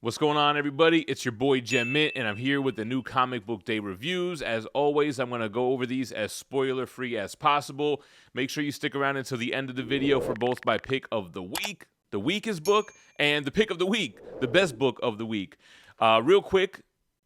What's going on, everybody? It's your boy GemMint, and I'm here with the new comic book day reviews. As always, I'm going to go over these as spoiler-free as possible. Make sure you stick around until the end of the video for both my pick of the week, the weakest book, and the pick of the week, the best book of the week. Real quick,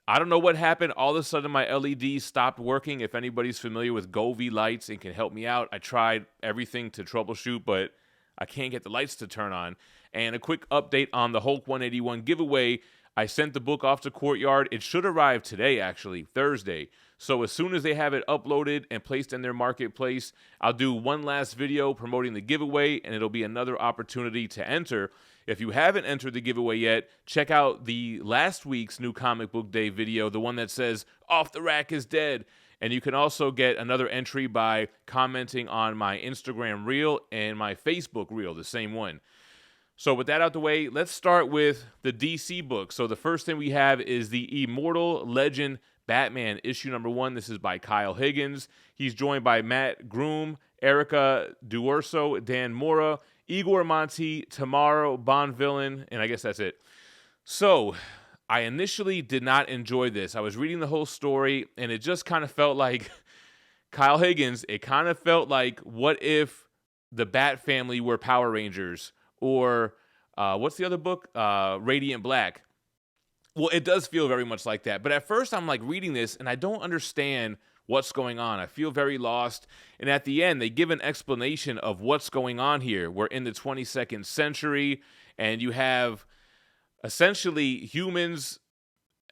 I don't know what happened. All of a sudden, my LED stopped working. If anybody's familiar with Govee lights and can help me out, I tried everything to troubleshoot, but I can't get the lights to turn on. And a quick update on the Hulk 181 giveaway. I sent the book off to Courtyard. It should arrive today, actually, Thursday. So as soon as they have it uploaded and placed in their marketplace, I'll do one last video promoting the giveaway, and it'll be another opportunity to enter. If you haven't entered the giveaway yet, check out the last week's new comic book day video, the one that says, "Off the Rack is Dead." And you can also get another entry by commenting on my Instagram reel and my Facebook reel, the same one. So with that out the way, let's start with the DC book. So the first thing we have is the Immortal Legend Batman, issue number 1. This is by Kyle Higgins. He's joined by Matt Groom, Erica Duurso, Dan Mora, Igor Monti, Tamaro Bonvillain, and I guess that's it. So I initially did not enjoy this. I was reading the whole story, and it just kind of felt like Kyle Higgins. It kind of felt like, what if the Bat family were Power Rangers? Or what's the other book? Radiant Black. Well, it does feel very much like that. But at first, I'm like reading this, and I don't understand what's going on. I feel very lost. And at the end, they give an explanation of what's going on here. We're in the 22nd century, and you have essentially humans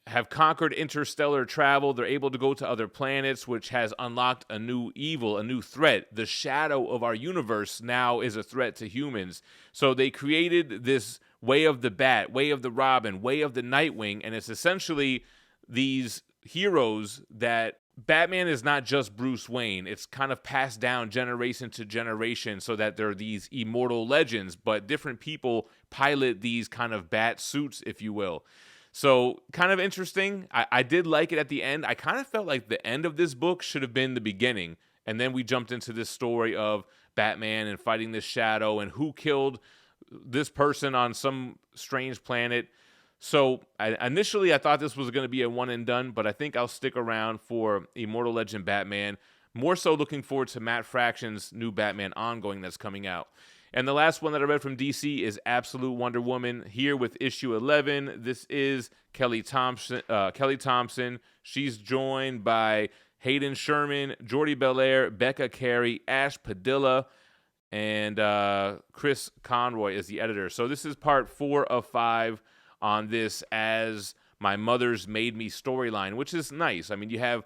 have conquered interstellar travel. They're able to go to other planets, which has unlocked a new evil, a new threat. The shadow of our universe now is a threat to humans. So they created this Way of the Bat, Way of the Robin, Way of the Nightwing, and it's essentially these heroes that Batman is not just Bruce Wayne. It's kind of passed down generation to generation so that there are these immortal legends, but different people pilot these kind of bat suits, if you will. So kind of interesting. I did like it at the end. I kind of felt like the end of this book should have been the beginning. And then we jumped into this story of Batman and fighting this shadow and who killed this person on some strange planet. So initially I thought this was going to be a one and done, but I think I'll stick around for Immortal Legend Batman. More so looking forward to Matt Fraction's new Batman ongoing that's coming out. And the last one that I read from DC is Absolute Wonder Woman, here with issue 11. This is Kelly Thompson. She's joined by Hayden Sherman, Jordi Belair, Becca Carey, Ash Padilla, and Chris Conroy is the editor. So this is part 4 of 5 on this As My Mother's Made Me storyline, which is nice. I mean, you have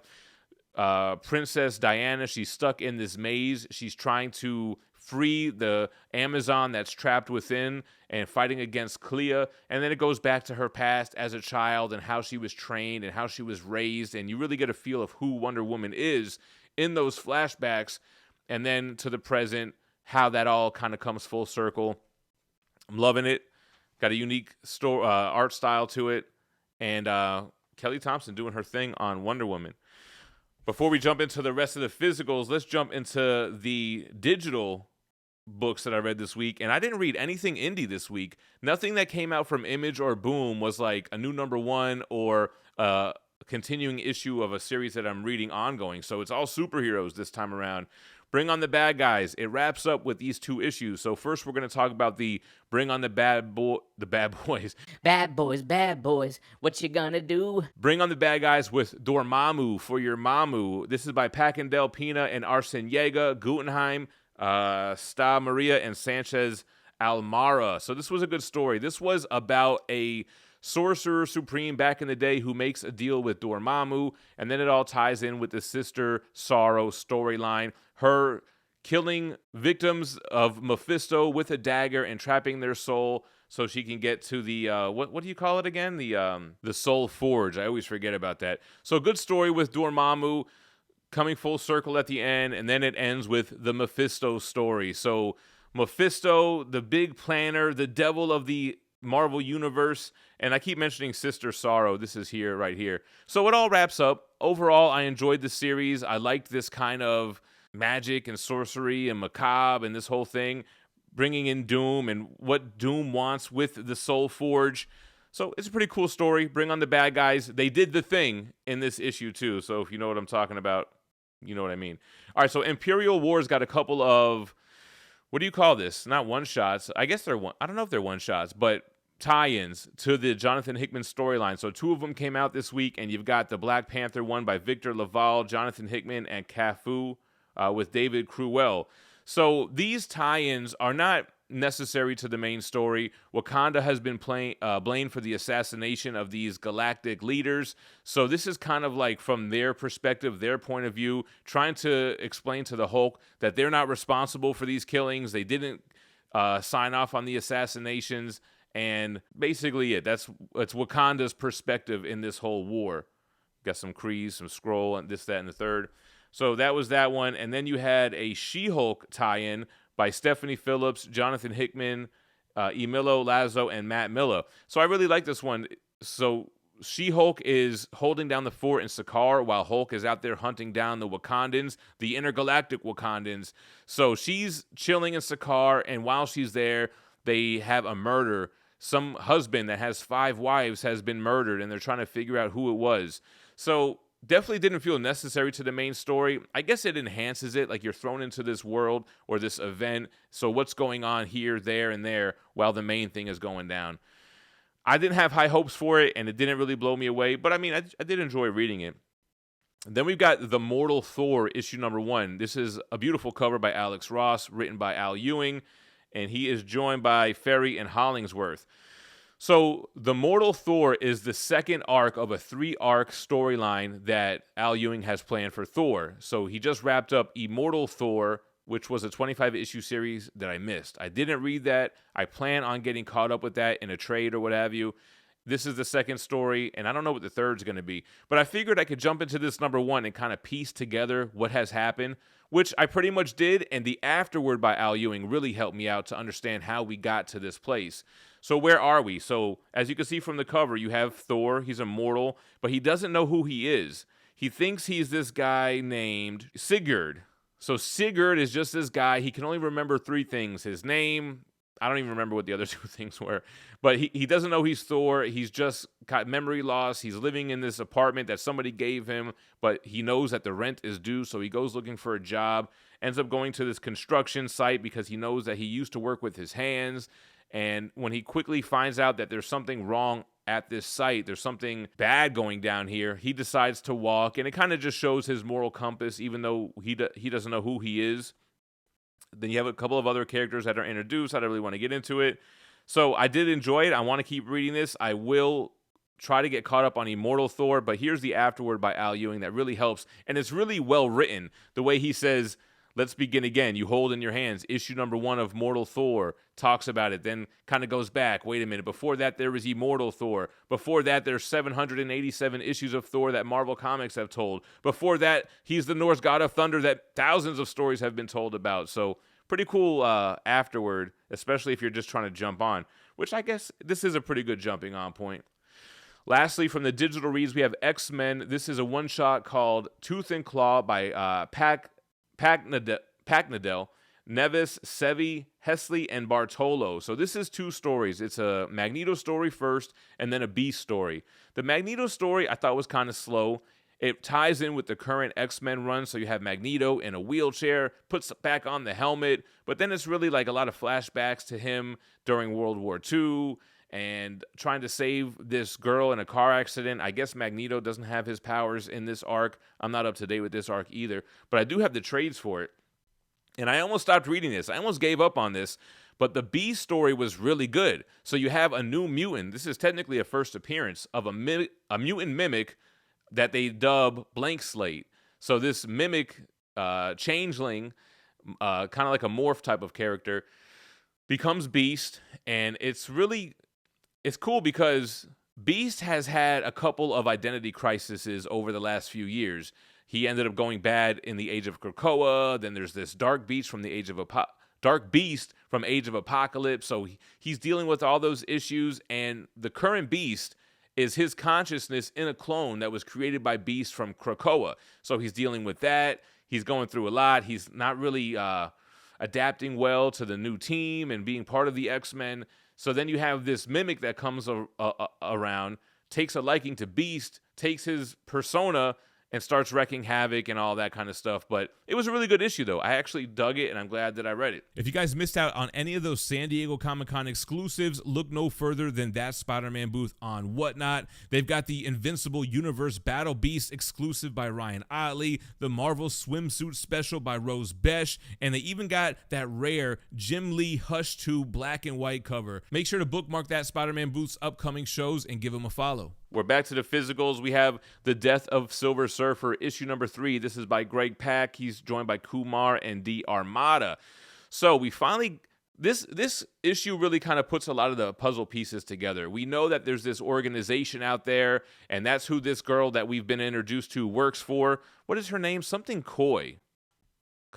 Princess Diana. She's stuck in this maze. She's trying to free the Amazon that's trapped within and fighting against Clea. And then it goes back to her past as a child and how she was trained and how she was raised. And you really get a feel of who Wonder Woman is in those flashbacks. And then to the present, how that all kind of comes full circle. I'm loving it. Got a unique art style to it. And Kelly Thompson doing her thing on Wonder Woman. Before we jump into the rest of the physicals, let's jump into the digital books that I read this week. And I didn't read anything indie this week. Nothing that came out from Image or Boom was like a new #1 or a continuing issue of a series that I'm reading ongoing. So it's all superheroes this time around. Bring on the Bad Guys. It wraps up with these 2 issues. So first we're going to talk about the Bring on the Bad Boys. Bad boys, what you gonna do? Bring on the Bad Guys with Dormammu for your Mamu. This is by Pacandel Pina and Arsene Yeaga, Guggenheim, Sta Maria, and Sanchez Almara. So this was a good story. This was about a Sorcerer Supreme back in the day who makes a deal with Dormammu, and then it all ties in with the Sister Sorrow storyline. Her killing victims of Mephisto with a dagger and trapping their soul so she can get to the, what do you call it again? The Soul Forge. I always forget about that. So good story with Dormammu coming full circle at the end, and then it ends with the Mephisto story. So Mephisto, the big planner, the devil of the Marvel Universe, and I keep mentioning Sister Sorrow. This is here, right here. So it all wraps up. Overall, I enjoyed the series. I liked this kind of magic and sorcery and macabre and this whole thing, bringing in Doom and what Doom wants with the Soul Forge. So it's a pretty cool story. Bring on the bad guys. They did the thing in this issue too. So if you know what I'm talking about, you know what I mean. All right, so Imperial Wars got a couple of, what do you call this? Not one-shots. I guess they're one. I don't know if they're one-shots, but tie-ins to the Jonathan Hickman storyline. So 2 of them came out this week, and you've got the Black Panther one by Victor Laval, Jonathan Hickman, and Cafu with David Cruel. So these tie-ins are not necessary to the main story. Wakanda has been blamed for the assassination of these galactic leaders. So this is kind of like from their perspective, their point of view, trying to explain to the Hulk that they're not responsible for these killings. They didn't sign off on the assassinations. And basically it's Wakanda's perspective in this whole war. Got some Krees, some Skrull, and this, that, and the third. So that was that one. And then you had a She-Hulk tie-in by Stephanie Phillips, Jonathan Hickman, Emilio Lazo, and Matt Miller. So I really like this one. So She-Hulk is holding down the fort in Sakaar while Hulk is out there hunting down the Wakandans, the intergalactic Wakandans. So she's chilling in Sakaar, and while she's there, they have a murder. Some husband that has 5 wives has been murdered, and they're trying to figure out who it was. So definitely didn't feel necessary to the main story. I guess it enhances it, like you're thrown into this world or this event. So what's going on here, there, and there while the main thing is going down. I didn't have high hopes for it, and it didn't really blow me away. But, I mean, I did enjoy reading it. Then we've got The Immortal Thor, issue number 1. This is a beautiful cover by Alex Ross, written by Al Ewing, and he is joined by Ferry and Hollingsworth. So The Immortal Thor is the second arc of a 3-arc storyline that Al Ewing has planned for Thor. So he just wrapped up Immortal Thor, which was a 25-issue series that I missed. I didn't read that. I plan on getting caught up with that in a trade or what have you. This is the second story, and I don't know what the third's going to be. But I figured I could jump into this number 1 and kind of piece together what has happened, which I pretty much did, and the afterword by Al Ewing really helped me out to understand how we got to this place. So where are we? So as you can see from the cover, you have Thor. He's immortal, but he doesn't know who he is. He thinks he's this guy named Sigurd. So Sigurd is just this guy. He can only remember 3 things. His name, I don't even remember what the other 2 things were. But he doesn't know he's Thor. He's just got memory loss. He's living in this apartment that somebody gave him, but he knows that the rent is due, so he goes looking for a job, ends up going to this construction site because he knows that he used to work with his hands. And when he quickly finds out that there's something wrong at this site, there's something bad going down here, he decides to walk, and it kind of just shows his moral compass, even though he doesn't know who he is. Then you have a couple of other characters that are introduced. I don't really want to get into it. So I did enjoy it. I want to keep reading this. I will try to get caught up on Immortal Thor, but here's the afterword by Al Ewing that really helps, and it's really well written. The way he says, let's begin again. You hold in your hands. Issue number 1 of Mortal Thor talks about it, then kind of goes back. Wait a minute. Before that, there was Immortal Thor. Before that, there's 787 issues of Thor that Marvel Comics have told. Before that, he's the Norse god of thunder that thousands of stories have been told about. So pretty cool afterward, especially if you're just trying to jump on, which I guess this is a pretty good jumping on point. Lastly, from the digital reads, we have X-Men. This is a one-shot called Tooth and Claw by Packnadel, Nevis, Sevi, Hesley, and Bartolo. So this is 2 stories. It's a Magneto story first, and then a Beast story. The Magneto story I thought was kind of slow. It ties in with the current X-Men run, so you have Magneto in a wheelchair, puts back on the helmet, but then it's really like a lot of flashbacks to him during World War II and trying to save this girl in a car accident. I guess Magneto doesn't have his powers in this arc. I'm not up to date with this arc either, but I do have the trades for it. And I almost stopped reading this. I almost gave up on this, but the Beast story was really good. So you have a new mutant. This is technically a first appearance of a mutant mimic that they dub Blank Slate. So this mimic changeling, kind of like a morph type of character, becomes Beast, and it's cool because Beast has had a couple of identity crises over the last few years. He ended up going bad in the Age of Krakoa. Then there's this Dark Beast from Age of Apocalypse. So he's dealing with all those issues, and the current Beast is his consciousness in a clone that was created by Beast from Krakoa. So he's dealing with that. He's going through a lot. He's not really adapting well to the new team and being part of the X-Men. So then you have this mimic that comes around, takes a liking to Beast, takes his persona, and starts wrecking havoc and all that kind of stuff. But it was a really good issue, though. I actually dug it, and I'm glad that I read it. If you guys missed out on any of those San Diego Comic-Con exclusives, look no further than that Spider-Man booth on Whatnot. They've got the Invincible Universe Battle Beast exclusive by Ryan Otley, the Marvel Swimsuit Special by Rose Besh, and they even got that rare Jim Lee Hush 2 black and white cover. Make sure to bookmark that Spider-Man booth's upcoming shows and give them a follow. We're back to the physicals. We have The Death of Silver Surfer, issue number 3. This is by Greg Pak. He's joined by Kumar and D. Armada. So we finally, this issue really kind of puts a lot of the puzzle pieces together. We know that there's this organization out there, and that's who this girl that we've been introduced to works for. What is her name? Something Coy.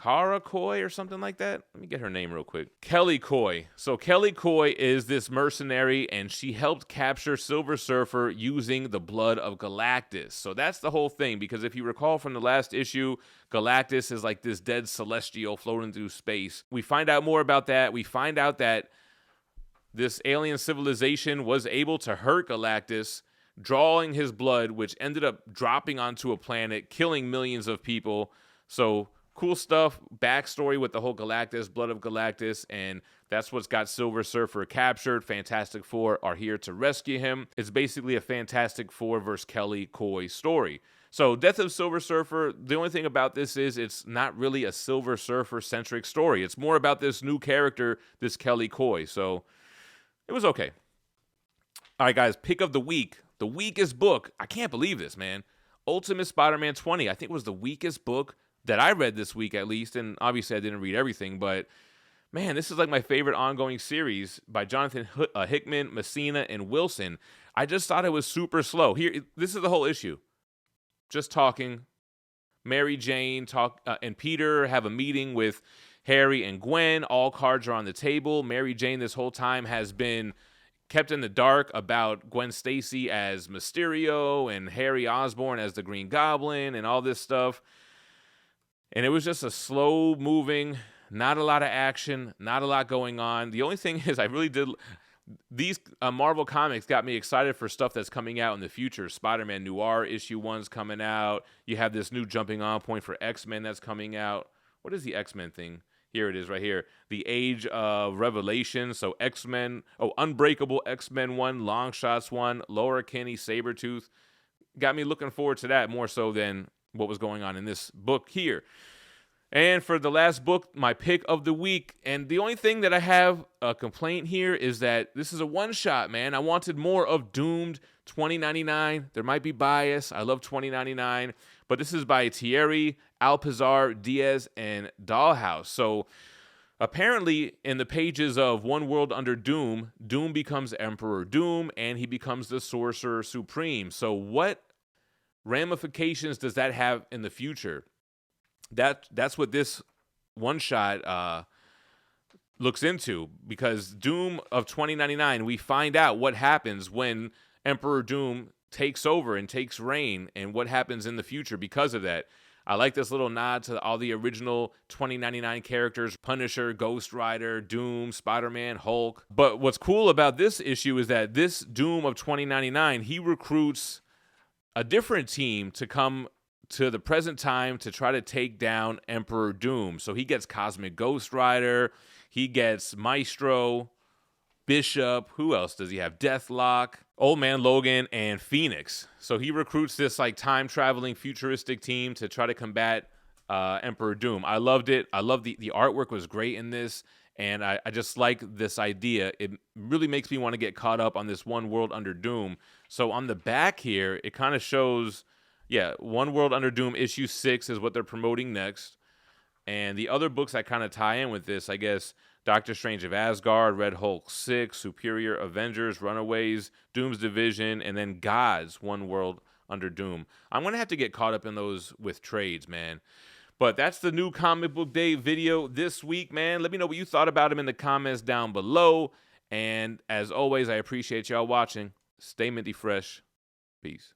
Kara Coy or something like that. Let me get her name real quick. Kelly Coy. So Kelly Coy is this mercenary, and she helped capture Silver Surfer using the blood of Galactus. So that's the whole thing, because if you recall from the last issue, Galactus is like this dead celestial floating through space. We find out more about that. We find out that this alien civilization was able to hurt Galactus, drawing his blood, which ended up dropping onto a planet, killing millions of people. So cool stuff, backstory with the whole Galactus, blood of Galactus, and that's what's got Silver Surfer captured. Fantastic Four are here to rescue him. It's basically a Fantastic Four versus Kelly Coy story. So Death of Silver Surfer, the only thing about this is it's not really a Silver Surfer-centric story. It's more about this new character, this Kelly Coy. So it was okay. All right, guys, pick of the week. The weakest book. I can't believe this, man. Ultimate Spider-Man 20, I think was the weakest book that I read this week, at least, and obviously I didn't read everything, but man, this is like my favorite ongoing series by Jonathan Hickman, Messina, and Wilson. I just thought it was super slow. Here, this is the whole issue. Just talking. Mary Jane and Peter have a meeting with Harry and Gwen. All cards are on the table. Mary Jane this whole time has been kept in the dark about Gwen Stacy as Mysterio and Harry Osborn as the Green Goblin and all this stuff. And it was just a slow moving, not a lot of action, not a lot going on. The only thing is I really did, these Marvel comics got me excited for stuff that's coming out in the future. Spider-Man Noir issue 1's coming out. You have this new jumping on point for X-Men that's coming out. What is the X-Men thing? Here it is right here. The Age of Revelation. So X-Men, Unbreakable X-Men 1, Long Shots 1, Laura Kinney, Sabretooth. Got me looking forward to that more so than what was going on in this book here. And for the last book, my pick of the week, and the only thing that I have a complaint here is that this is a one-shot, man. I wanted more of Doomed 2099. There might be bias. I love 2099, but this is by Thierry, Alpizar, Diaz, and Dollhouse. So apparently in the pages of One World Under Doom, Doom becomes Emperor Doom, and he becomes the Sorcerer Supreme. So what ramifications does that have in the future? That's what this one shot looks into, because Doom of 2099, we find out what happens when Emperor Doom takes over and takes reign, and what happens in the future because of that. I like this little nod to all the original 2099 characters: Punisher, Ghost Rider, Doom, Spider-Man, Hulk. But what's cool about this issue is that this Doom of 2099, he recruits a different team to come to the present time to try to take down Emperor Doom. So he gets Cosmic Ghost Rider, he gets Maestro, Bishop, who else does he have? Deathlock, Old Man Logan, and Phoenix. So he recruits this like time-traveling futuristic team to try to combat Emperor Doom. I loved it. I love the artwork was great in this, and I just like this idea. It really makes me want to get caught up on this One World Under Doom. So on the back here, it kind of shows, yeah, One World Under Doom issue 6 is what they're promoting next. And the other books that kind of tie in with this, I guess, Doctor Strange of Asgard, Red Hulk 6, Superior Avengers, Runaways, Doom's Division, and then Gods, One World Under Doom. I'm going to have to get caught up in those with trades, man. But that's the new Comic Book Day video this week, man. Let me know what you thought about him in the comments down below. And as always, I appreciate y'all watching. Stay minty fresh. Peace.